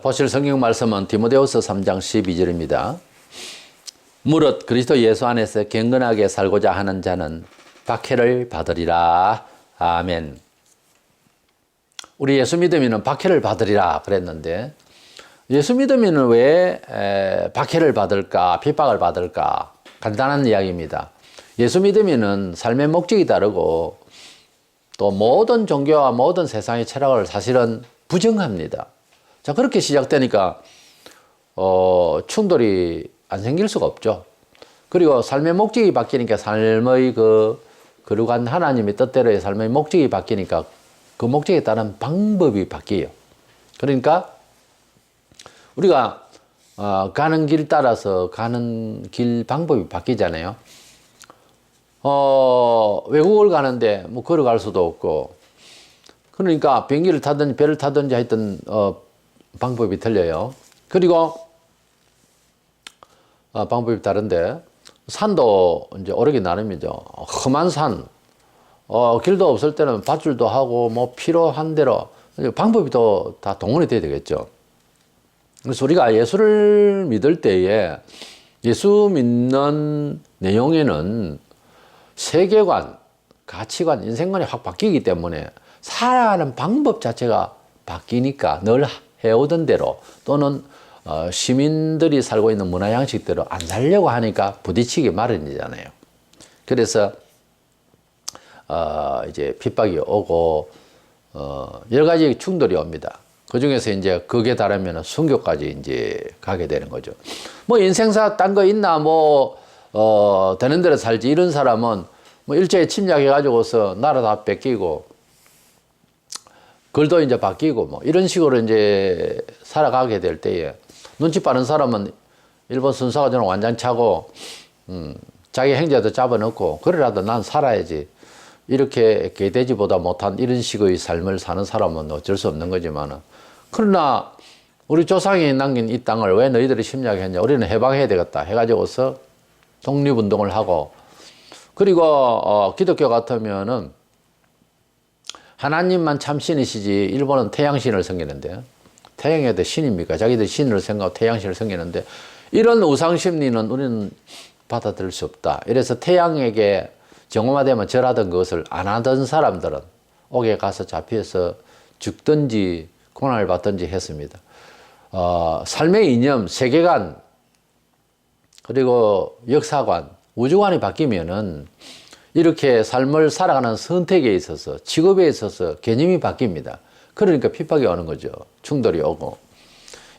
보실 성경 말씀은 디모데후서 3장 12절입니다. 무릇 그리스도 예수 안에서 경건하게 살고자 하는 자는 박해를 받으리라. 아멘. 우리 예수 믿으면 박해를 받으리라 그랬는데, 예수 믿으면 왜 박해를 받을까, 핍박을 받을까? 간단한 이야기입니다. 예수 믿으면 삶의 목적이 다르고 또 모든 종교와 모든 세상의 철학을 사실은 부정합니다. 자, 그렇게 시작되니까 충돌이 안 생길 수가 없죠. 그리고 삶의 목적이 바뀌니까 삶의 거룩한 하나님의 뜻대로의 삶의 목적이 바뀌니까 그 목적에 따른 방법이 바뀌어요. 그러니까 우리가 가는 길 따라서 가는 길 방법이 바뀌잖아요. 외국을 가는데 뭐 걸어갈 수도 없고, 그러니까 비행기를 타든지 배를 타든지 하여튼 방법이 틀려요. 그리고 방법이 다른데, 산도 이제 오르기 나름이죠. 험한 산, 길도 없을 때는 밧줄도 하고 뭐 필요한 대로 방법이 또 다 동원이 돼야 되겠죠. 그래서 우리가 예수를 믿을 때에 예수 믿는 내용에는 세계관, 가치관, 인생관이 확 바뀌기 때문에 살아가는 방법 자체가 바뀌니까 늘 해오던 대로 또는 시민들이 살고 있는 문화 양식대로 안 살려고 하니까 부딪히기 마련이잖아요. 그래서 이제 핍박이 오고 여러 가지 충돌이 옵니다. 그 중에서 이제 극에 달하면 순교까지 이제 가게 되는 거죠. 뭐 인생사 딴 거 있나, 뭐 되는 대로 살지, 이런 사람은 뭐 일제에 침략해가지고서 나라 다 뺏기고 글도 이제 바뀌고 뭐 이런 식으로 이제 살아가게 될 때에 눈치 빠른 사람은 일본 순사가 저는 완전 차고 자기 행자도 잡아넣고 그래라도 난 살아야지, 이렇게 개돼지보다 못한 이런 식의 삶을 사는 사람은 어쩔 수 없는 거지만, 그러나 우리 조상이 남긴 이 땅을 왜 너희들이 침략했냐, 우리는 해방해야 되겠다 해가지고서 독립운동을 하고, 그리고 기독교 같으면은 하나님만 참 신이시지, 일본은 태양신을 섬기는데, 태양에도 신입니까? 자기들 신을 생각하고 태양신을 섬기는데, 이런 우상심리는 우리는 받아들일 수 없다. 이래서 태양에게 정오화되면 절하던 것을 안 하던 사람들은 옥에 가서 잡혀서 죽든지 고난을 받든지 했습니다. 삶의 이념, 세계관, 그리고 역사관, 우주관이 바뀌면은 이렇게 삶을 살아가는 선택에 있어서, 직업에 있어서 개념이 바뀝니다. 그러니까 핍박이 오는 거죠. 충돌이 오고.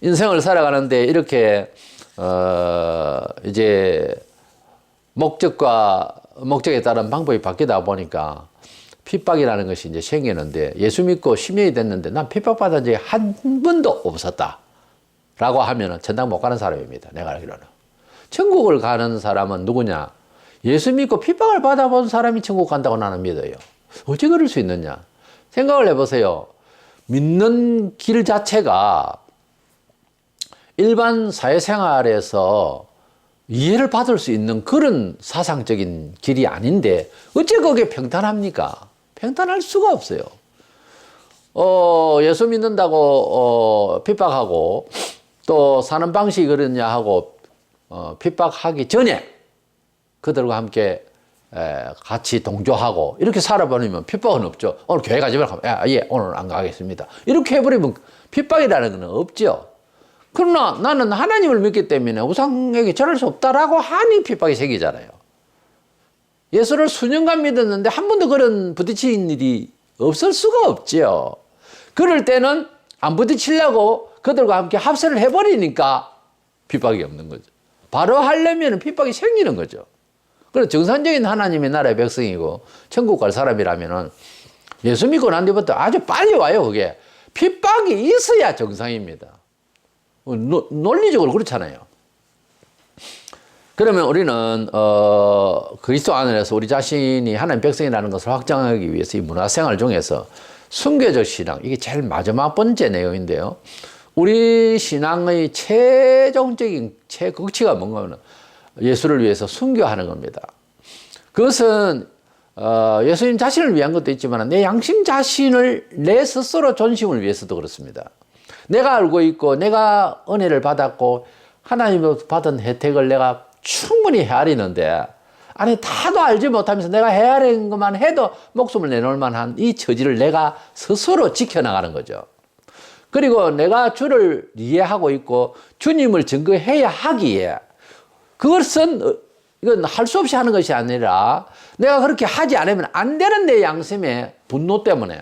인생을 살아가는데 이렇게 이제 목적에 따른 방법이 바뀌다 보니까 핍박이라는 것이 이제 생기는데, 예수 믿고 10년이 됐는데 난 핍박받은 적이 한 번도 없었다 라고 하면은 천당 못 가는 사람입니다. 내가 알기로는. 천국을 가는 사람은 누구냐? 예수 믿고 핍박을 받아본 사람이 천국 간다고 나는 믿어요. 어찌 그럴 수 있느냐? 생각을 해보세요. 믿는 길 자체가 일반 사회생활에서 이해를 받을 수 있는 그런 사상적인 길이 아닌데 어째 그게 평탄합니까? 평탄할 수가 없어요. 예수 믿는다고 핍박하고 또 사는 방식이 그러냐 하고 핍박하기 전에 그들과 함께 같이 동조하고 이렇게 살아버리면 핍박은 없죠. 오늘 교회 가지 말고, 예, 오늘 안 가겠습니다. 이렇게 해버리면 핍박이라는 건 없죠. 그러나 나는 하나님을 믿기 때문에 우상에게 절할 수 없다라고 하니 핍박이 생기잖아요. 예수를 수년간 믿었는데 한 번도 그런 부딪힌 일이 없을 수가 없죠. 그럴 때는 안 부딪히려고 그들과 함께 합세를 해버리니까 핍박이 없는 거죠. 바로 하려면 핍박이 생기는 거죠. 그래서 정상적인 하나님의 나라의 백성이고 천국 갈 사람이라면은 예수 믿고 난 뒤부터 아주 빨리 와요. 그게 핍박이 있어야 정상입니다. 논리적으로 그렇잖아요. 그러면 우리는 그리스도 안에서 우리 자신이 하나님 백성이라는 것을 확정하기 위해서 이 문화생활 중에서 순교적 신앙, 이게 제일 마지막 번째 내용인데요. 우리 신앙의 최종적인 최극치가 뭔가 하면 예수를 위해서 순교하는 겁니다. 그것은 예수님 자신을 위한 것도 있지만 내 양심 자신을 내 스스로 존심을 위해서도 그렇습니다. 내가 알고 있고 내가 은혜를 받았고 하나님으로부터 받은 혜택을 내가 충분히 헤아리는데 아니 다도 알지 못하면서 내가 헤아리는 것만 해도 목숨을 내놓을 만한 이 처지를 내가 스스로 지켜나가는 거죠. 그리고 내가 주를 이해하고 있고 주님을 증거해야 하기에 그것은 이건 할 수 없이 하는 것이 아니라 내가 그렇게 하지 않으면 안 되는 내 양심의 분노 때문에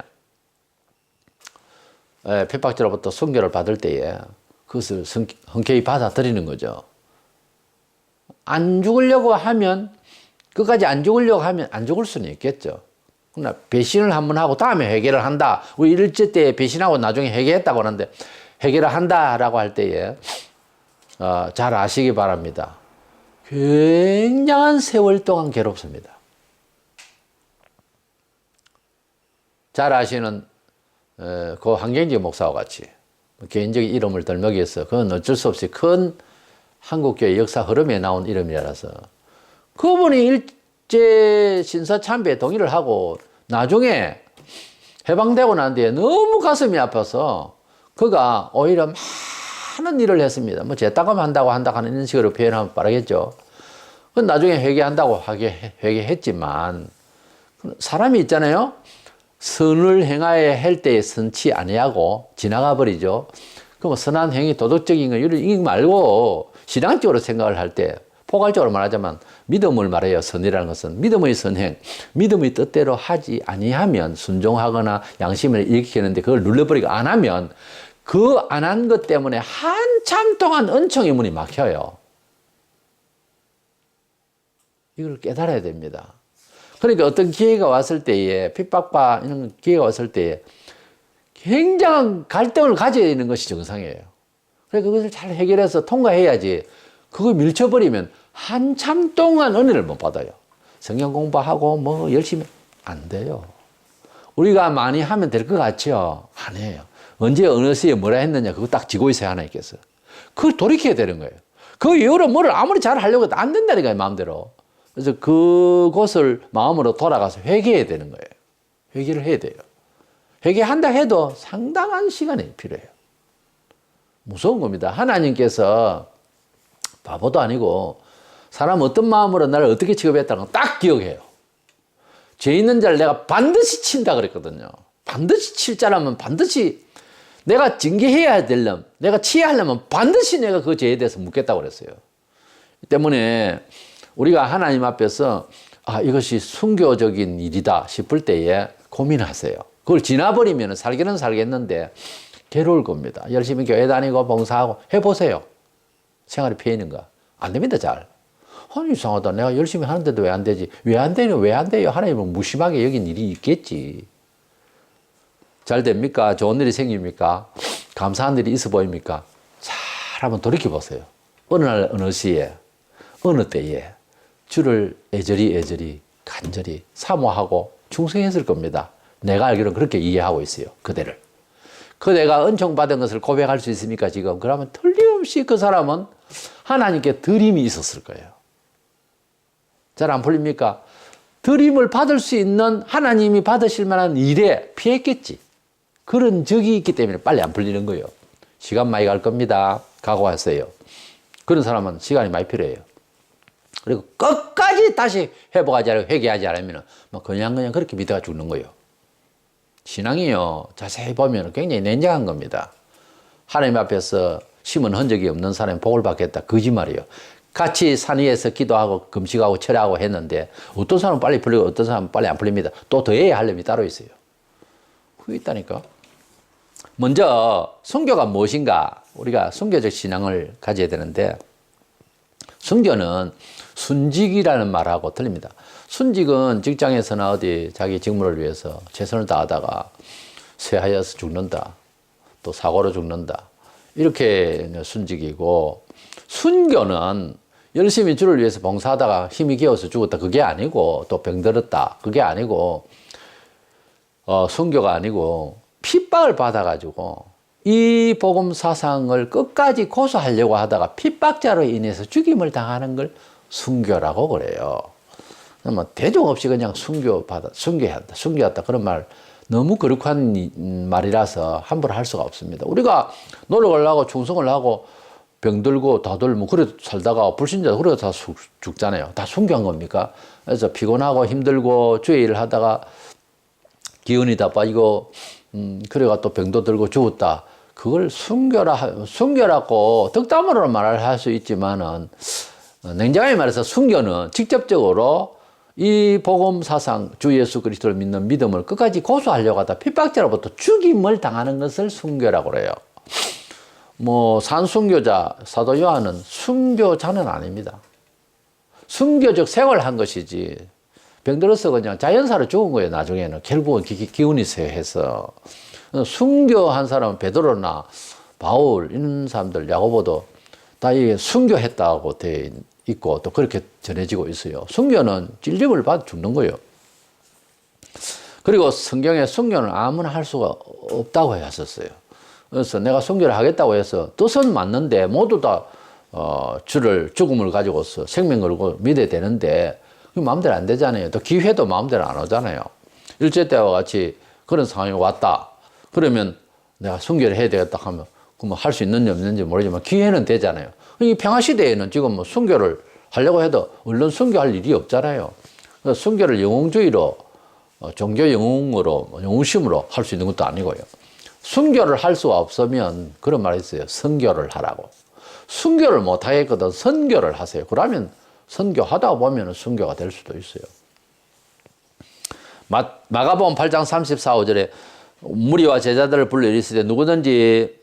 핍박자로부터 순교를 받을 때에 그것을 흔쾌히 받아들이는 거죠. 안 죽으려고 하면 끝까지 안 죽으려고 하면 안 죽을 수는 있겠죠. 그러나 배신을 한번 하고 다음에 회개를 한다. 우리 일제 때 배신하고 나중에 회개했다고 하는데 회개를 한다라고 할 때에 잘 아시기 바랍니다. 굉장한 세월 동안 괴롭습니다. 잘 아시는 그 황경지 목사와 같이 개인적인 이름을 들먹이 위해서 그건 어쩔 수 없이 큰 한국교회 역사 흐름에 나온 이름이라서 그분이 일제 신사 참배에 동의를 하고 나중에 해방되고 난 뒤에 너무 가슴이 아파서 그가 오히려 많은 일을 했습니다. 뭐 죄따금 한다고 하는 이런 식으로 표현하면 빠르겠죠. 그건 나중에 회개한다고 회개했지만 사람이 있잖아요. 선을 행하여 할 때에 선치 아니하고 지나가 버리죠. 그럼 선한 행위, 도덕적인 거 이거 말고 신앙적으로 생각을 할 때 포괄적으로 말하자면 믿음을 말해요. 선이라는 것은 믿음의 선행, 믿음의 뜻대로 하지 아니하면 순종하거나 양심을 일으키는데 그걸 눌러버리고 안 하면 그 안 한 것 때문에 한참 동안 은총의 문이 막혀요. 이걸 깨달아야 됩니다. 그러니까 어떤 기회가 왔을 때에 핍박과 이런 기회가 왔을 때에 굉장한 갈등을 가져야 되는 것이 정상이에요. 그러니까 그것을 잘 해결해서 통과해야지 그거 밀쳐버리면 한참 동안 은혜를 못 받아요. 성경 공부하고 뭐 열심히 안 돼요. 우리가 많이 하면 될 것 같죠? 아니에요. 언제 어느 시에 뭐라 했느냐 그거 딱 지고 있어야 하나 있겠어. 그걸 돌이켜야 되는 거예요. 그 이후로 뭐를 아무리 잘 하려고 해도 안 된다니까요, 마음대로. 그래서 그곳을 마음으로 돌아가서 회개해야 되는 거예요. 회개를 해야 돼요. 회개한다 해도 상당한 시간이 필요해요. 무서운 겁니다. 하나님께서 바보도 아니고 사람 어떤 마음으로 나를 어떻게 취급했다는 걸 딱 기억해요. 죄 있는 자를 내가 반드시 친다 그랬거든요. 반드시 칠 자라면 반드시 내가 징계해야 되려면 내가 치하려면 반드시 내가 그 죄에 대해서 묻겠다고 그랬어요. 때문에 우리가 하나님 앞에서 이것이 순교적인 일이다 싶을 때에 고민하세요. 그걸 지나버리면 살기는 살겠는데 괴로울 겁니다. 열심히 교회 다니고 봉사하고 해보세요. 생활이 피해있는가? 안 됩니다, 잘. 아니, 이상하다. 내가 열심히 하는데도 왜 안 되지? 왜 안 되냐? 왜 안 돼요? 하나님은 무심하게 여긴 일이 있겠지. 잘 됩니까? 좋은 일이 생깁니까? 감사한 일이 있어 보입니까? 잘 한번 돌이켜보세요. 어느 날, 어느 시에, 어느 때에 주를 애절히 간절히 사모하고 충성했을 겁니다. 내가 알기로는 그렇게 이해하고 있어요. 그대를. 그대가 은총 받은 것을 고백할 수 있습니까, 지금? 그러면 틀림없이 그 사람은 하나님께 드림이 있었을 거예요. 잘 안 풀립니까? 드림을 받을 수 있는 하나님이 받으실 만한 일에 피했겠지. 그런 적이 있기 때문에 빨리 안 풀리는 거예요. 시간 많이 갈 겁니다. 각오하세요. 그런 사람은 시간이 많이 필요해요. 그리고 끝까지 다시 회복하지 않고 회개하지 않으면 그냥 그렇게 믿다가 죽는 거예요. 신앙이요, 자세히 보면 굉장히 냉정한 겁니다. 하나님 앞에서 심은 흔적이 없는 사람이 복을 받겠다. 거짓말이에요. 같이 산 위에서 기도하고 금식하고 철야하고 했는데 어떤 사람은 빨리 풀리고 어떤 사람은 빨리 안 풀립니다. 또 더해야 할 놈이 따로 있어요. 그게 있다니까. 먼저 순교가 무엇인가? 우리가 순교적 신앙을 가져야 되는데 순교는 순직이라는 말하고 틀립니다. 순직은 직장에서나 어디 자기 직무를 위해서 최선을 다하다가 쇠하여서 죽는다. 또 사고로 죽는다. 이렇게 순직이고 순교는 열심히 주를 위해서 봉사하다가 힘이 기어서 죽었다. 그게 아니고 또 병들었다. 그게 아니고 순교가 아니고 핍박을 받아가지고 이 복음 사상을 끝까지 고수하려고 하다가 핍박자로 인해서 죽임을 당하는 걸 순교라고 그래요. 뭐 대중 없이 그냥 순교한다, 순교했다 그런 말 너무 거룩한 말이라서 함부로 할 수가 없습니다. 우리가 노력을 하고 충성을 하고 병들고 다들고 그래 살다가 불신자 그래 다 죽잖아요. 다 순교한 겁니까? 그래서 피곤하고 힘들고 주의 일을 하다가 기운이 다 빠지고 그래가 또 병도 들고 죽었다. 그걸 순교라고 덕담으로 말을 할 수 있지만은 냉정하게 말해서 순교는 직접적으로 이 복음 사상 주 예수 그리스도를 믿는 믿음을 끝까지 고수하려고 하다 핍박자로부터 죽임을 당하는 것을 순교라고 그래요. 뭐 산순교자 사도 요한은 순교자는 아닙니다. 순교적 생활한 것이지 병들어서 그냥 자연사로 죽은 거예요. 나중에는 결국은 기운이 쇠해서 순교한 사람은 베드로나 바울 이런 사람들 야고보도 다 이게 순교했다고 돼 있고 또 그렇게 전해지고 있어요. 순교는 찔림을 받아 죽는 거예요. 그리고 성경에 순교는 아무나 할 수가 없다고 했었어요. 그래서 내가 순교를 하겠다고 해서 뜻은 맞는데 모두 다 주를 죽음을 가지고서 생명 걸고 믿어야 되는데 마음대로 안 되잖아요. 또 기회도 마음대로 안 오잖아요. 일제 때와 같이 그런 상황이 왔다. 그러면 내가 순교를 해야 되겠다 하면 그럼 할 수 있는지 없는지 모르지만 기회는 되잖아요. 이 평화시대에는 지금 뭐 순교를 하려고 해도 얼른 순교할 일이 없잖아요. 그래서 순교를 영웅주의로 종교 영웅으로 영웅심으로 할 수 있는 것도 아니고요. 순교를 할 수가 없으면 그런 말이 있어요. 선교를 하라고. 순교를 못 하겠거든 선교를 하세요. 그러면 선교하다 보면 순교가 될 수도 있어요. 마가복음 8장 34, 5절에 무리와 제자들을 불러 이르시되 누구든지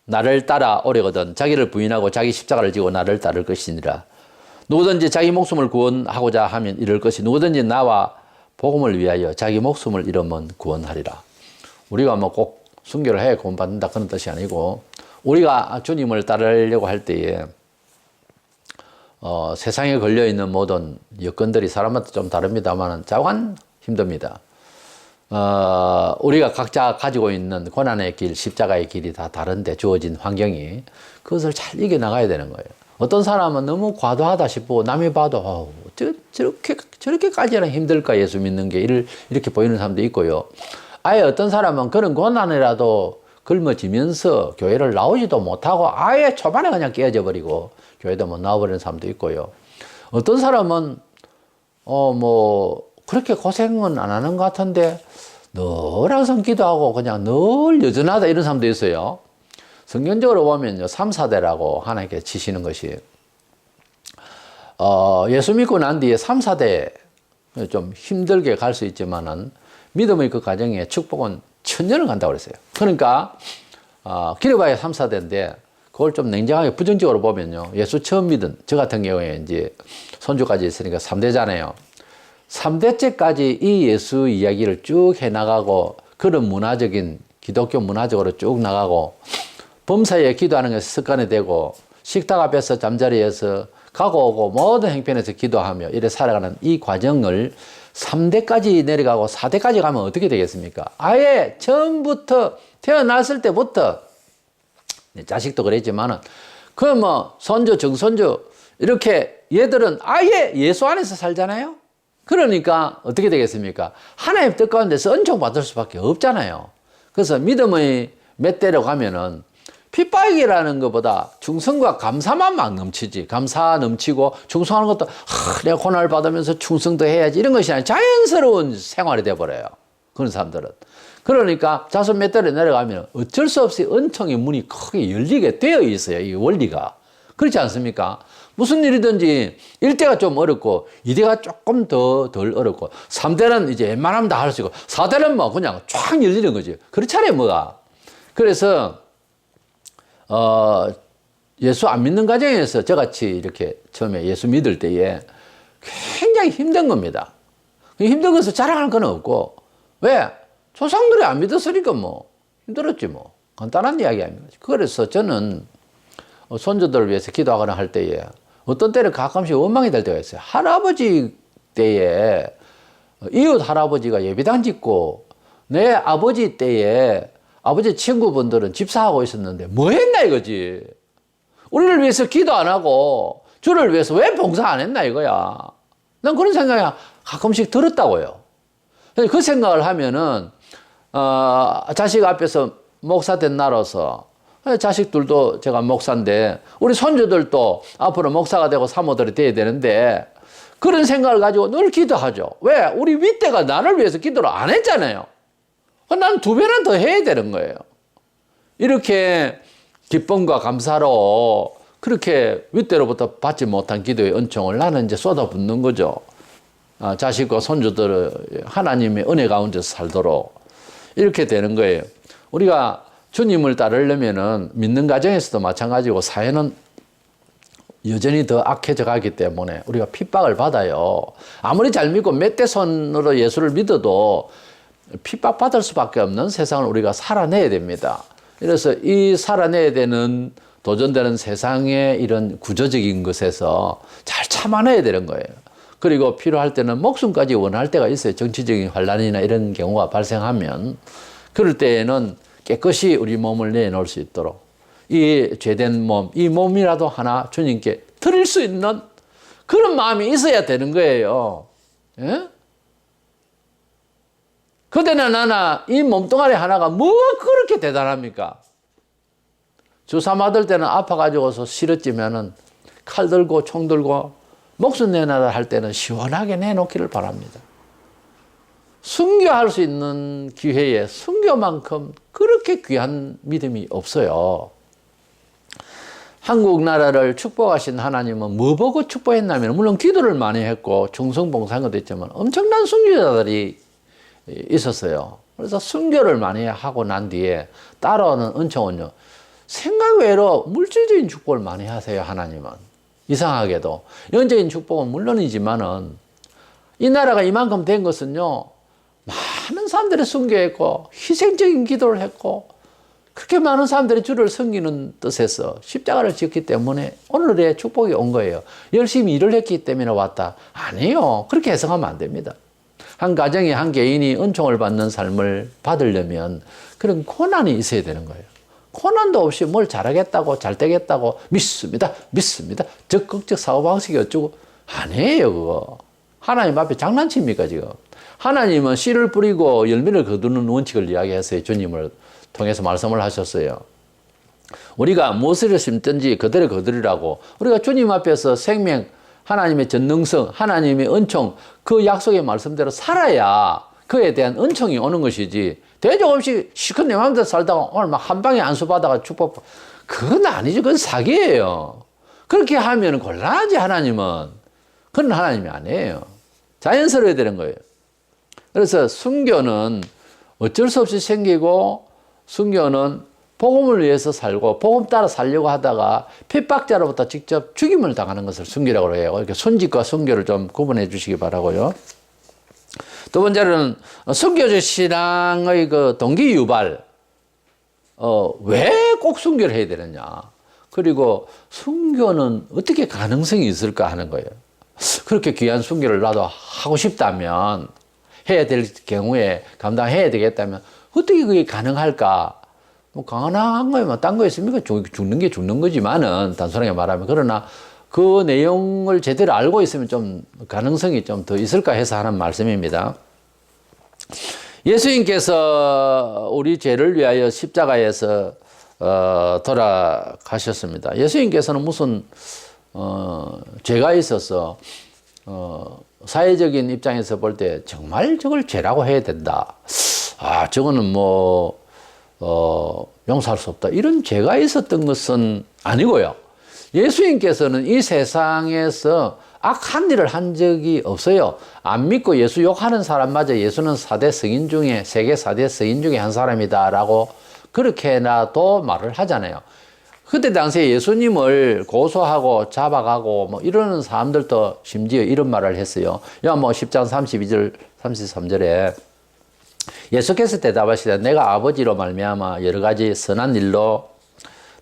나를 따라 오려거든 자기를 부인하고 자기 십자가를 지고 나를 따를 것이니라. 누구든지 자기 목숨을 구원하고자 하면 이럴 것이 누구든지 나와 복음을 위하여 자기 목숨을 잃으면 구원하리라. 우리가 뭐 꼭 순교를 해 구원받는다 그런 뜻이 아니고 우리가 주님을 따르려고 할 때에 세상에 걸려있는 모든 여건들이 사람마다 좀 다릅니다만 자관 힘듭니다. 우리가 각자 가지고 있는 고난의 길, 십자가의 길이 다 다른데 주어진 환경이 그것을 잘 이겨나가야 되는 거예요. 어떤 사람은 너무 과도하다 싶고 남이 봐도 저렇게까지는 힘들까 예수 믿는 게 이렇게 보이는 사람도 있고요. 아예 어떤 사람은 그런 고난이라도 굶어지면서 교회를 나오지도 못하고 아예 초반에 그냥 깨어져 버리고 교회도 못 나와버리는 사람도 있고요. 어떤 사람은 뭐 그렇게 고생은 안 하는 것 같은데 늘 항상 기도하고 그냥 늘 여전하다 이런 사람도 있어요. 성경적으로 보면요 3, 4대라고 하나님께 치시는 것이 예수 믿고 난 뒤에 3, 4대 좀 힘들게 갈 수 있지만은 믿음의 그 과정에 축복은 천년을 간다고 그랬어요. 그러니까 길어봐야 3, 4대인데 그걸 좀 냉정하게 부정적으로 보면요. 예수 처음 믿은 저 같은 경우에 이제 손주까지 있으니까 3대잖아요. 3대째까지 이 예수 이야기를 쭉 해나가고 그런 문화적인 기독교 문화적으로 쭉 나가고 범사에 기도하는 것이 습관이 되고 식탁 앞에서 잠자리에서 가고 오고 모든 행편에서 기도하며 이래 살아가는 이 과정을 3대까지 내려가고 4대까지 가면 어떻게 되겠습니까? 아예 처음부터 태어났을 때부터 자식도 그랬지만은 그 뭐 손주 정손주 이렇게 얘들은 아예 예수 안에서 살잖아요. 그러니까 어떻게 되겠습니까? 하나님 뜻 가운데서 은총 받을 수밖에 없잖아요. 그래서 믿음의 몇 대로 가면은 핍박이라는 것보다 충성과 감사만 막 넘치지. 감사 넘치고 충성하는 것도 내가 고난을 받으면서 충성도 해야지 이런 것이 아니라 자연스러운 생활이 돼버려요. 그런 사람들은. 그러니까 자손 몇 대로 내려가면 어쩔 수 없이 은총의 문이 크게 열리게 되어 있어요. 이 원리가. 그렇지 않습니까? 무슨 일이든지 1대가 좀 어렵고 2대가 조금 덜 어렵고 3대는 이제 웬만하면 다 할 수 있고 4대는 뭐 그냥 쫙 열리는 거지. 그렇잖아요, 뭐가. 그래서 예수 안 믿는 과정에서 저같이 이렇게 처음에 예수 믿을 때에 굉장히 힘든 겁니다. 힘든 것을 자랑할 건 없고 왜? 조상들이 안 믿었으니까 뭐 힘들었지 뭐. 간단한 이야기 아닙니까? 그래서 저는 손주들을 위해서 기도하거나 할 때에 어떤 때는 가끔씩 원망이 될 때가 있어요. 할아버지 때에 이웃 할아버지가 예배당 짓고 내 아버지 때에 아버지 친구분들은 집사하고 있었는데 뭐 했나 이거지. 우리를 위해서 기도 안 하고 주를 위해서 왜 봉사 안 했나 이거야. 난 그런 생각이 가끔씩 들었다고요. 그 생각을 하면은 자식 앞에서 목사 된 나로서 자식들도 제가 목사인데 우리 손주들도 앞으로 목사가 되고 사모들이 돼야 되는데 그런 생각을 가지고 늘 기도하죠. 왜? 우리 윗대가 나를 위해서 기도를 안 했잖아요. 난 2배나 더 해야 되는 거예요. 이렇게 기쁨과 감사로 그렇게 윗대로부터 받지 못한 기도의 은총을 나는 이제 쏟아붓는 거죠. 자식과 손주들을 하나님의 은혜 가운데서 살도록 이렇게 되는 거예요. 우리가 주님을 따르려면은 믿는 가정에서도 마찬가지고 사회는 여전히 더 악해져 가기 때문에 우리가 핍박을 받아요. 아무리 잘 믿고 몇 대 손으로 예수를 믿어도 핍박받을 수밖에 없는 세상을 우리가 살아내야 됩니다. 그래서 이 살아내야 되는 도전되는 세상의 이런 구조적인 것에서 잘 참아내야 되는 거예요. 그리고 필요할 때는 목숨까지 원할 때가 있어요. 정치적인 환란이나 이런 경우가 발생하면 그럴 때에는 깨끗이 우리 몸을 내놓을 수 있도록 이 죄된 몸, 이 몸이라도 하나 주님께 드릴 수 있는 그런 마음이 있어야 되는 거예요. 예? 그대나 나나 이 몸뚱아리 하나가 뭐 그렇게 대단합니까? 주사 맞을 때는 아파가지고서 싫어지면은 칼 들고 총 들고 목숨 내놔라 할 때는 시원하게 내놓기를 바랍니다. 순교할 수 있는 기회에 순교만큼 그렇게 귀한 믿음이 없어요. 한국 나라를 축복하신 하나님은 뭐 보고 축복했냐면 물론 기도를 많이 했고 충성봉사한 것도 있지만 엄청난 순교자들이 있었어요. 그래서 순교를 많이 하고 난 뒤에 따라오는 은총은요. 생각 외로 물질적인 축복을 많이 하세요. 하나님은. 이상하게도. 영적인 축복은 물론이지만은 이 나라가 이만큼 된 것은요. 많은 사람들이 순교했고 희생적인 기도를 했고 그렇게 많은 사람들이 주를 섬기는 뜻에서 십자가를 지었기 때문에 오늘의 축복이 온 거예요. 열심히 일을 했기 때문에 왔다. 아니에요. 그렇게 해석하면 안 됩니다. 한 가정이 한 개인이 은총을 받는 삶을 받으려면 그런 고난이 있어야 되는 거예요. 고난도 없이 뭘 잘하겠다고 잘 되겠다고 믿습니다. 적극적 사고방식이 어쩌고 아니에요. 그거. 하나님 앞에 장난칩니까 지금. 하나님은 씨를 뿌리고 열매를 거두는 원칙을 이야기했어요. 주님을 통해서 말씀을 하셨어요. 우리가 무엇을 심든지 그대로 거두리라고 우리가 주님 앞에서 생명, 하나님의 전능성, 하나님의 은총 그 약속의 말씀대로 살아야 그에 대한 은총이 오는 것이지 대적 없이 시큰 내 마음대로 살다가 오늘 막 한 방에 안수 받아가 축복 그건 아니죠. 그건 사기예요. 그렇게 하면 곤란하지 하나님은. 그런 하나님이 아니에요. 자연스러워야 되는 거예요. 그래서 순교는 어쩔 수 없이 생기고 순교는 복음을 위해서 살고 복음 따라 살려고 하다가 핍박자로부터 직접 죽임을 당하는 것을 순교라고 해요. 이렇게 순직과 순교를 좀 구분해 주시기 바라고요. 두 번째로는 순교적 신앙의 그 동기 유발. 왜 꼭 순교를 해야 되느냐. 그리고 순교는 어떻게 가능성이 있을까 하는 거예요. 그렇게 귀한 순교를 나도 하고 싶다면 해야 될 경우에 감당해야 되겠다면 어떻게 그게 가능할까? 뭐 가능한 거면 딴 거 있습니까? 죽는 게 죽는 거지만은 단순하게 말하면 그러나 그 내용을 제대로 알고 있으면 좀 가능성이 좀 더 있을까 해서 하는 말씀입니다. 예수님께서 우리 죄를 위하여 십자가에서 돌아가셨습니다. 예수님께서는 무슨 죄가 있어서 사회적인 입장에서 볼 때 정말 저걸 죄라고 해야 된다. 저거는 뭐 용서할 수 없다. 이런 죄가 있었던 것은 아니고요. 예수님께서는 이 세상에서 악한 일을 한 적이 없어요. 안 믿고 예수 욕하는 사람마저 예수는 4대 성인 중에 세계 4대 성인 중에 한 사람이다라고 그렇게나도 말을 하잖아요. 그때 당시에 예수님을 고소하고 잡아가고 뭐 이러는 사람들도 심지어 이런 말을 했어요. 요한복음 10장 32절 33절에 예수께서 대답하시되 내가 아버지로 말미암아 여러 가지 선한 일로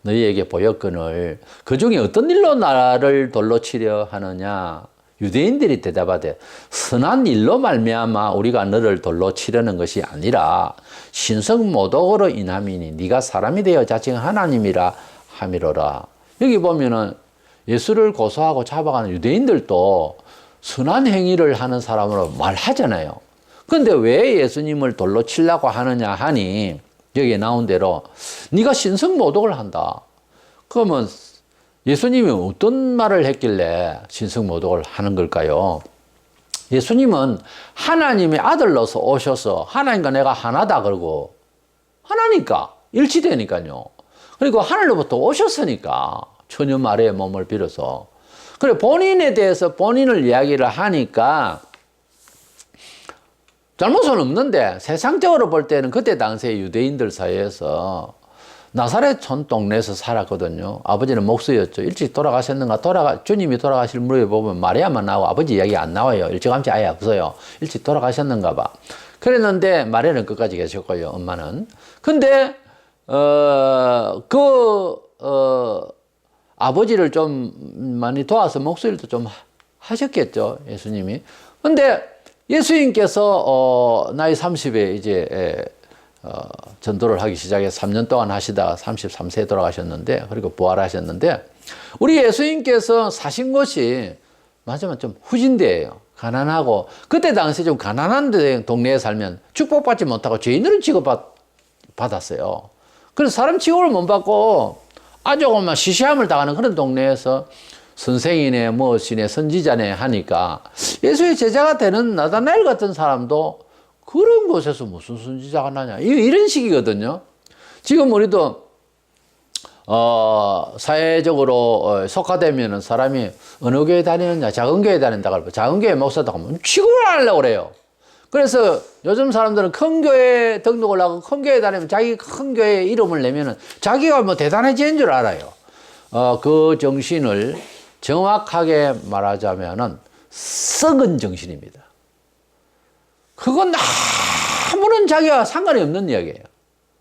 너희에게 보였거늘 그 중에 어떤 일로 나를 돌로 치려 하느냐. 유대인들이 대답하되 선한 일로 말미암아 우리가 너를 돌로 치려는 것이 아니라 신성모독으로 인함이니 네가 사람이 되어 자칭 하나님이라 함이로라. 여기 보면은 예수를 고소하고 잡아가는 유대인들도 선한 행위를 하는 사람으로 말하잖아요. 근데 왜 예수님을 돌로 치려고 하느냐 하니 여기에 나온 대로 네가 신성모독을 한다. 그러면 예수님이 어떤 말을 했길래 신성모독을 하는 걸까요? 예수님은 하나님의 아들로서 오셔서 하나님과 내가 하나다 그러고 하나니까 일치되니까요. 그리고 하늘로부터 오셨으니까 천년 말의 몸을 빌어서 그래 본인에 대해서 본인을 이야기를 하니까 잘못은 없는데 세상적으로 볼 때는 그때 당시에 유대인들 사이에서 나사렛 촌 동네에서 살았거든요. 아버지는 목수였죠. 일찍 돌아가셨는가? 주님이 돌아가실 무렵에 보면 마리아만 나오고 아버지 이야기 안 나와요. 일찌감치 아예 없어요. 일찍 돌아가셨는가 봐. 그랬는데 마리아는 끝까지 계셨고요. 엄마는. 근데 아버지를 좀 많이 도와서 목소리도 좀 하셨겠죠. 예수님이. 근데 예수님께서 나이 30에 이제 전도를 하기 시작해서 3년 동안 하시다가 33세에 돌아가셨는데 그리고 부활하셨는데 우리 예수님께서 사신 곳이 맞으면 좀 후진대예요. 가난하고 그때 당시 좀 가난한 동네에 살면 축복받지 못하고 죄인으로 취급받았어요. 그래서 사람 취급을 못 받고 아주 막 시시함을 당하는 그런 동네에서 선생이네 무엇이네 선지자네 하니까 예수의 제자가 되는 나다나엘 같은 사람도 그런 곳에서 무슨 선지자가 나냐 이런 식이거든요. 지금 우리도 사회적으로 속화되면은 사람이 어느 교회 다니느냐 작은 교회 다닌다고 하고 작은 교회 목사다 하면 취급을 안 하려고 그래요. 그래서 요즘 사람들은 큰 교회 등록을 하고 큰 교회 다니면 자기 큰 교회 이름을 내면은 자기가 뭐 대단해지는 줄 알아요. 그 정신을 정확하게 말하자면은 썩은 정신입니다. 그건 아무런 자기와 상관이 없는 이야기예요.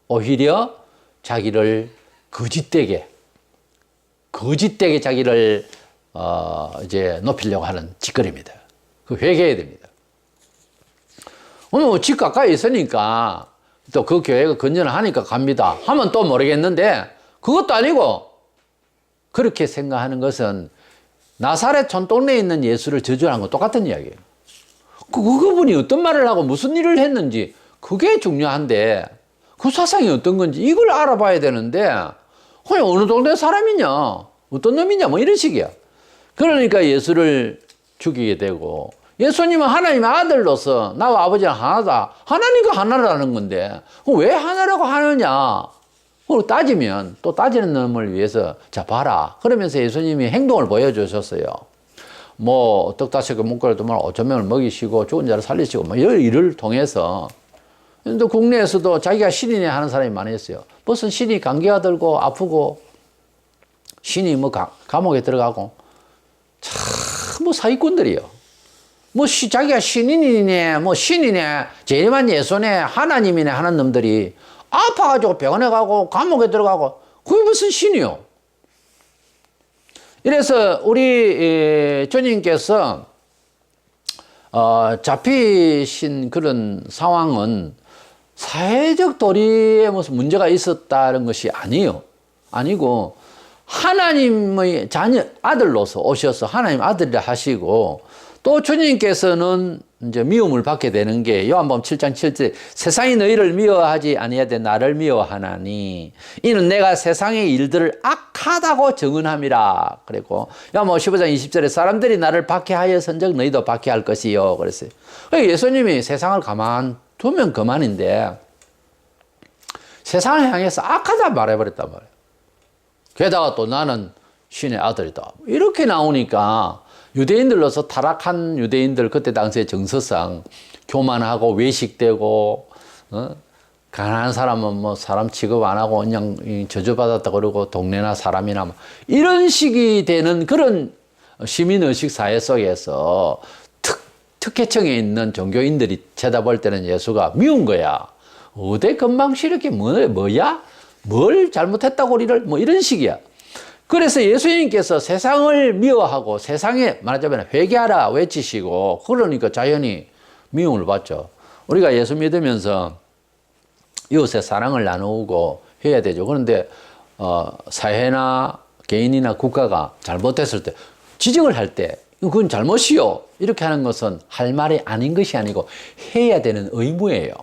오히려 자기를 거짓되게 자기를 이제 높이려고 하는 짓거리입니다. 그 회개해야 됩니다. 오늘 집 가까이 있으니까 또 그 교회가 건전을 하니까 갑니다 하면 또 모르겠는데 그것도 아니고 그렇게 생각하는 것은 나사렛 촌동네에 있는 예수를 저주하는 거 똑같은 이야기예요. 그분이 어떤 말을 하고 무슨 일을 했는지 그게 중요한데 그 사상이 어떤 건지 이걸 알아봐야 되는데 그냥 어느 동네 사람이냐 어떤 놈이냐 뭐 이런 식이야. 그러니까 예수를 죽이게 되고 예수님은 하나님의 아들로서 나와 아버지랑 하나다. 하나님과 하나라는 건데 왜 하나라고 하느냐. 그리고 따지면 또 따지는 놈을 위해서 자 봐라. 그러면서 예수님이 행동을 보여주셨어요. 뭐 떡 5개 문고리도 뭐 5천 명을 먹이시고 죽은 자를 살리시고 뭐 이런 일을 통해서 또 국내에서도 자기가 신이네 하는 사람이 많이 있어요. 무슨 신이 감기가 들고 아프고 신이 뭐 감옥에 들어가고 참 뭐 사기꾼들이요. 뭐 자기가 신인이네 뭐 신이네 제일만 예수네 하나님이네 하는 놈들이 아파가지고 병원에 가고 감옥에 들어가고 그게 무슨 신이요. 이래서 우리 주님께서 잡히신 그런 상황은 사회적 도리에 무슨 문제가 있었다는 것이 아니고 하나님의 자녀 아들로서 오셔서 하나님 아들이라 하시고 또 주님께서는 이제 미움을 받게 되는 게 요한복음 7장 7절 세상이 너희를 미워하지 아니하되 나를 미워하나니 이는 내가 세상의 일들을 악하다고 정언함이라. 그리고 요한복음 15장 20절에 사람들이 나를 박해하여선즉 너희도 박해할 것이요 그랬어요. 예수님이 세상을 가만 두면 그만인데 세상을 향해서 악하다 말해버렸단 말이에요. 게다가 또 나는 신의 아들이다 이렇게 나오니까 유대인들로서 타락한 유대인들 그때 당시의 정서상 교만하고 외식되고 가난한 사람은 뭐 사람 취급 안 하고 그냥 저주받았다 그러고 동네나 사람이나 뭐 이런 식이 되는 그런 시민의식 사회 속에서 특혜층에 있는 종교인들이 쳐다볼 때는 예수가 미운 거야. 어디 금방시 이렇게 뭐야? 뭘 잘못했다고 우리를 뭐 이런 식이야. 그래서 예수님께서 세상을 미워하고 세상에 말하자면 회개하라 외치시고 그러니까 자연히 미움을 받죠. 우리가 예수 믿으면서 이웃의 사랑을 나누고 해야 되죠. 그런데 사회나 개인이나 국가가 잘못했을 때 지적을 할 때 그건 잘못이요. 이렇게 하는 것은 할 말이 아닌 것이 아니고 해야 되는 의무예요.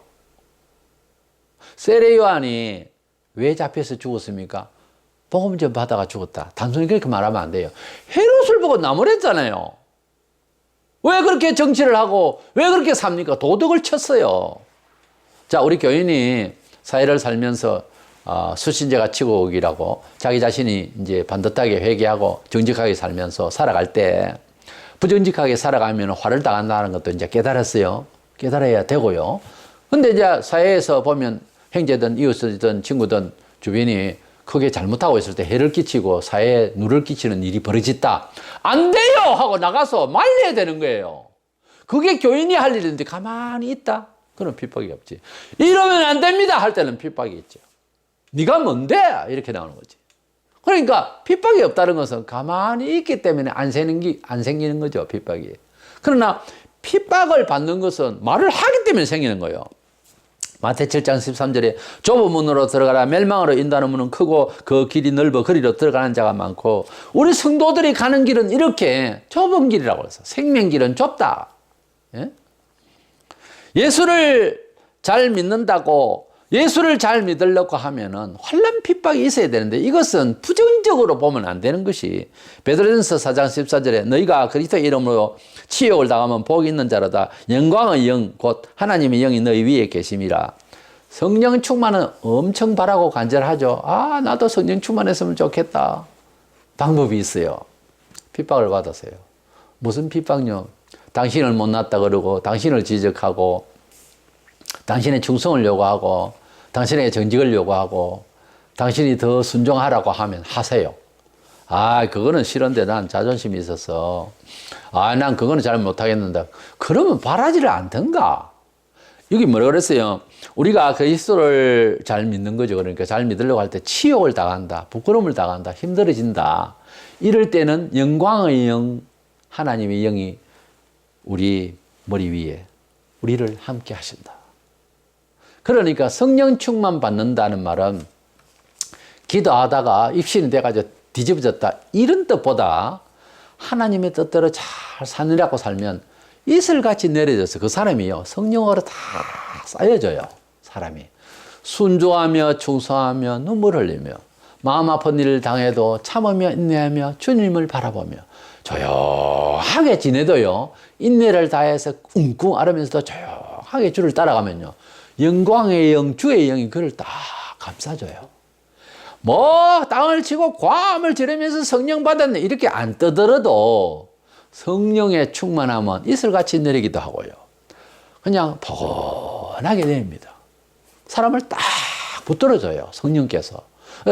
세례 요한이 왜 잡혀서 죽었습니까? 복음 좀 받아가 죽었다. 단순히 그렇게 말하면 안 돼요. 헤롯을 보고 나무랬잖아요. 왜 그렇게 정치를 하고 왜 그렇게 삽니까? 도덕을 쳤어요. 자, 우리 교인이 사회를 살면서 수신제가 치고오기라고 자기 자신이 이제 반듯하게 회개하고 정직하게 살면서 살아갈 때 부정직하게 살아가면 화를 당한다는 것도 이제 깨달았어요. 깨달아야 되고요. 근데 이제 사회에서 보면 형제든 이웃이든 친구든 주변이 크게 잘못하고 있을 때 해를 끼치고 사회에 누를 끼치는 일이 벌어졌다. 안 돼요! 하고 나가서 말려야 되는 거예요. 그게 교인이 할 일인데 가만히 있다? 그런 핍박이 없지. 이러면 안 됩니다! 할 때는 핍박이 있죠. 네가 뭔데? 이렇게 나오는 거지. 그러니까 핍박이 없다는 것은 가만히 있기 때문에 안 생기는 거죠. 핍박이. 그러나 핍박을 받는 것은 말을 하기 때문에 생기는 거예요. 마태 7장 13절에 좁은 문으로 들어가라. 멸망으로 인도하는 문은 크고 그 길이 넓어 그리로 들어가는 자가 많고, 우리 성도들이 가는 길은 이렇게 좁은 길이라고 해서 생명길은 좁다. 예? 예수를 잘 믿는다고 예수를 잘 믿으려고 하면은 환난 핍박이 있어야 되는데 이것은 부정적으로 보면 안 되는 것이, 베드로전서 4장 14절에 너희가 그리스도의 이름으로 치욕을 당하면 복이 있는 자로다. 영광의 영 곧 하나님의 영이 너희 위에 계심이라. 성령 충만은 엄청 바라고 간절하죠. 나도 성령 충만했으면 좋겠다. 방법이 있어요. 핍박을 받았어요. 무슨 핍박요? 당신을 못났다 그러고 당신을 지적하고 당신의 충성을 요구하고 당신에게 정직을 요구하고 당신이 더 순종하라고 하면 하세요. 그거는 싫은데 난 자존심이 있어서 난 그거는 잘 못하겠는데, 그러면 바라지를 않던가. 여기 뭐라 그랬어요? 우리가 그리스도를 잘 믿는 거죠. 그러니까 잘 믿으려고 할 때 치욕을 당한다, 부끄러움을 당한다, 힘들어진다. 이럴 때는 영광의 영, 하나님의 영이 우리 머리 위에 우리를 함께 하신다. 그러니까 성령 충만 받는다는 말은 기도하다가 입신이 돼가지고 뒤집어졌다, 이런 뜻보다 하나님의 뜻대로 잘 사느라고 살면 이슬같이 내려져서 그 사람이요 성령으로 다 쌓여져요. 사람이 순종하며 충성하며 눈물 흘리며 마음 아픈 일을 당해도 참으며 인내하며 주님을 바라보며 조용하게 지내도요 인내를 다해서 웅쿵 앓으면서도 조용하게 주를 따라가면요 영광의 영, 주의 영이 그를 다 감싸줘요. 땅을 치고 괌을 지르면서 성령 받았네 이렇게 안 떠들어도 성령의 충만함은 이슬같이 내리기도 하고요. 그냥 포근하게 내립니다. 사람을 딱 붙들어줘요. 성령께서.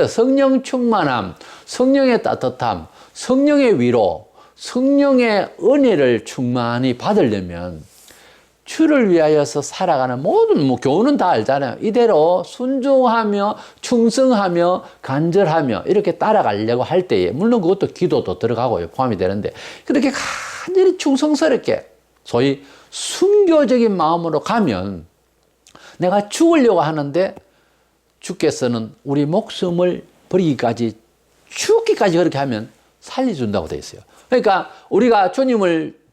성령 충만함, 성령의 따뜻함, 성령의 위로, 성령의 은혜를 충만히 받으려면 주를 위하여서 살아가는 모든 교훈은 다 알잖아요. 이대로 순종하며 충성하며 간절하며 이렇게 따라가려고 할 때에 물론 그것도 기도도 들어가고요. 포함이 되는데 그렇게 간절히 충성스럽게 소위 순교적인 마음으로 가면 내가 죽으려고 하는데 주께서는 우리 목숨을 버리기까지 죽기까지 그렇게 하면 살려준다고 되어 있어요. 그러니까 우리가 주님을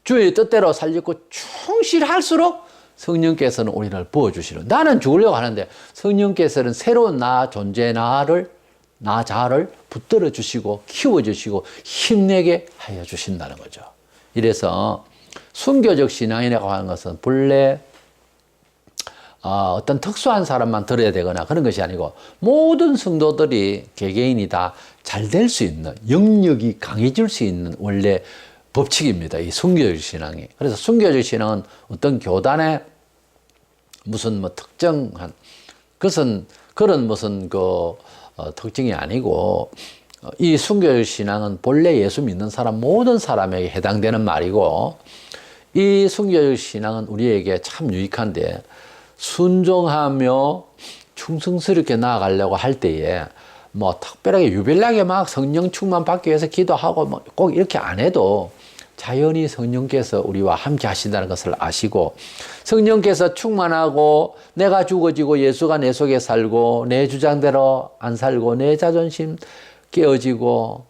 주의 뜻대로 살려고 충실할수록 성령께서는 우리를 부어주시는, 나는 죽으려고 하는데 성령께서는 새로운 나 존재 나 자아를 붙들어 주시고 키워주시고 힘내게 하여 주신다는 거죠. 이래서 순교적 신앙이라고 하는 것은 본래 어떤 특수한 사람만 들어야 되거나 그런 것이 아니고 모든 성도들이 개개인이 다 잘 될 수 있는, 영역이 강해질 수 있는 원래 법칙입니다. 이 순교적 신앙이. 그래서 순교적 신앙은 어떤 교단의 무슨 특정한 그런 무슨 특징이 아니고, 이 순교적 신앙은 본래 예수 믿는 사람 모든 사람에게 해당되는 말이고, 이 순교적 신앙은 우리에게 참 유익한데 순종하며 충성스럽게 나아가려고 할 때에 특별하게 유별나게 막 성령 충만 받기 위해서 기도하고 꼭 이렇게 안 해도 자연히 성령께서 우리와 함께 하신다는 것을 아시고, 성령께서 충만하고 내가 죽어지고 예수가 내 속에 살고 내 주장대로 안 살고 내 자존심 깨어지고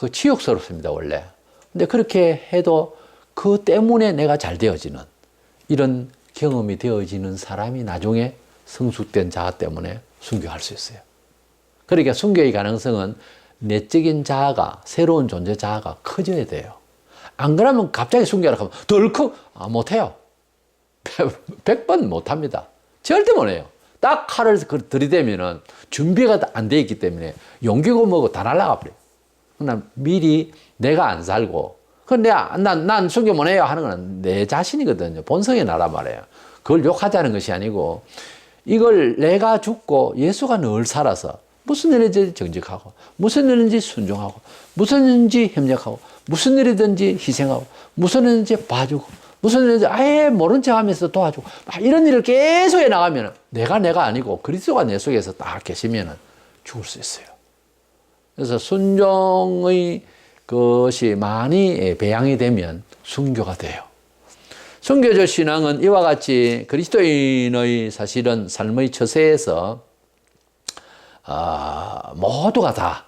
그 치욕스럽습니다, 원래. 근데 그렇게 해도 그 때문에 내가 잘 되어지는 이런 경험이 되어지는 사람이 나중에 성숙된 자아 때문에 순교할 수 있어요. 그러니까 순교의 가능성은 내적인 자아가, 새로운 존재 자아가 커져야 돼요. 안 그러면 갑자기 순교하라고 하면 덜컥 못해요. 100번 못합니다. 절대 못해요. 딱 칼을 들이대면은 준비가 안 돼 있기 때문에 용기고 뭐고 다 날아가 버려요. 그러나 미리 내가 안 살고, 난 순교 못해요 하는 건 내 자신이거든요. 본성의 나란 말이에요. 그걸 욕하자는 것이 아니고, 이걸 내가 죽고 예수가 늘 살아서 무슨 일이든지 정직하고, 무슨 일인지 순종하고, 무슨 일인지 협력하고, 무슨 일이든지 희생하고, 무슨 일인지 봐주고, 무슨 일인지 아예 모른 척 하면서 도와주고, 이런 일을 계속 해 나가면 내가 아니고 그리스도가 내 속에서 딱 계시면 죽을 수 있어요. 그래서 순종의 것이 많이 배양이 되면 순교가 돼요. 순교적 신앙은 이와 같이 그리스도인의 사실은 삶의 처세에서 모두가 다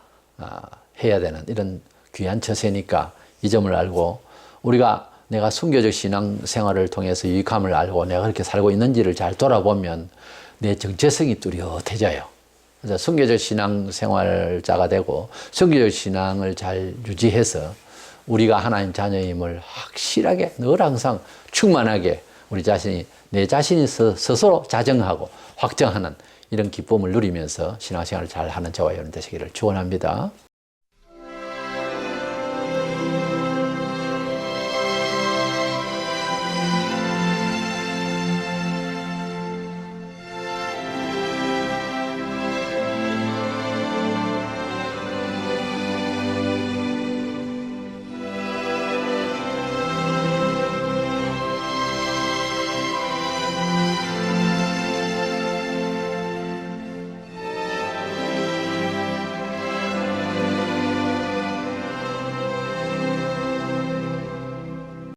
해야 되는 이런 귀한 처세니까 이 점을 알고, 우리가 내가 순교적 신앙 생활을 통해서 유익함을 알고 내가 그렇게 살고 있는지를 잘 돌아보면 내 정체성이 뚜렷해져요. 그래서 순교적 신앙 생활자가 되고 순교적 신앙을 잘 유지해서 우리가 하나님 자녀임을 확실하게 늘 항상 충만하게 내 자신이 스스로 자정하고 확정하는 이런 기쁨을 누리면서 신앙생활을 잘 하는 저와 여러분 되시기를 축원합니다.